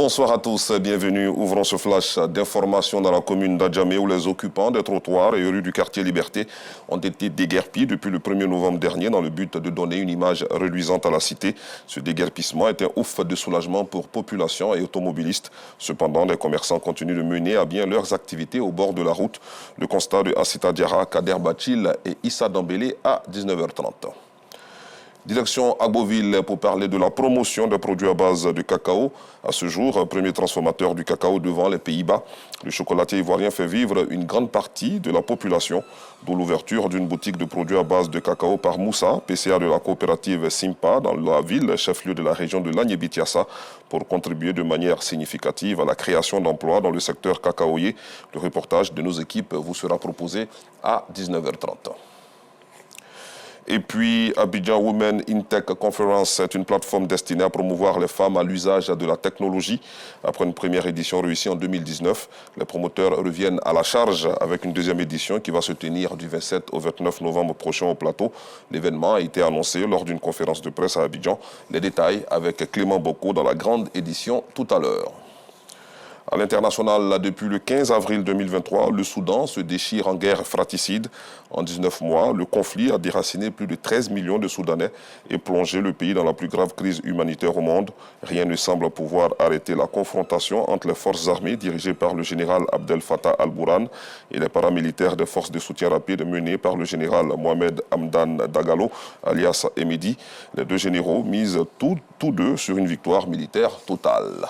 Bonsoir à tous, bienvenue. Ouvrons ce flash d'informations dans la commune d'Adjamé où les occupants des trottoirs et rues du quartier Liberté ont été déguerpis depuis le 1er novembre dernier dans le but de donner une image reluisante à la cité. Ce déguerpissement est un ouf de soulagement pour population et automobilistes. Cependant, les commerçants continuent de mener à bien leurs activités au bord de la route. Le constat de Assita Diarra, Kader Bachil et Issa Dambélé à 19h30. Direction Agboville pour parler de la promotion des produits à base de cacao. À ce jour, premier transformateur du cacao devant les Pays-Bas. Le chocolatier ivoirien fait vivre une grande partie de la population, d'où l'ouverture d'une boutique de produits à base de cacao par Moussa, PCA de la coopérative Simpa, dans la ville, chef-lieu de la région de l'Agnébitiassa, pour contribuer de manière significative à la création d'emplois dans le secteur cacaoyer. Le reportage de nos équipes vous sera proposé à 19h30. Et puis, Abidjan Women in Tech Conference est une plateforme destinée à promouvoir les femmes à l'usage de la technologie. Après une première édition réussie en 2019, les promoteurs reviennent à la charge avec une deuxième édition qui va se tenir du 27 au 29 novembre prochain au plateau. L'événement a été annoncé lors d'une conférence de presse à Abidjan. Les détails avec Clément Boko dans la grande édition tout à l'heure. À l'international, depuis le 15 avril 2023, le Soudan se déchire en guerre fratricide. En 19 mois, le conflit a déraciné plus de 13 millions de Soudanais et plongé le pays dans la plus grave crise humanitaire au monde. Rien ne semble pouvoir arrêter la confrontation entre les forces armées dirigées par le général Abdel Fattah al-Burhan et les paramilitaires des forces de soutien rapide menées par le général Mohamed Hamdan Dagalo, alias Emedi. Les deux généraux misent tous deux sur une victoire militaire totale.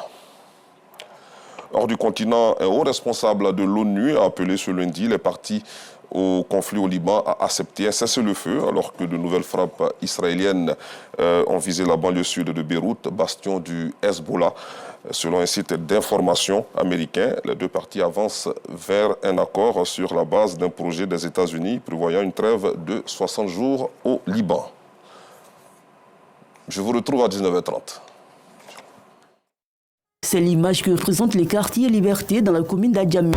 Hors du continent, un haut responsable de l'ONU a appelé ce lundi les partis au conflit au Liban à accepter un cessez-le-feu alors que de nouvelles frappes israéliennes ont visé la banlieue sud de Beyrouth, bastion du Hezbollah. Selon un site d'information américain, les deux parties avancent vers un accord sur la base d'un projet des États-Unis prévoyant une trêve de 60 jours au Liban. Je vous retrouve à 19h30. C'est l'image que représentent les quartiers Liberté dans la commune d'Adjamé.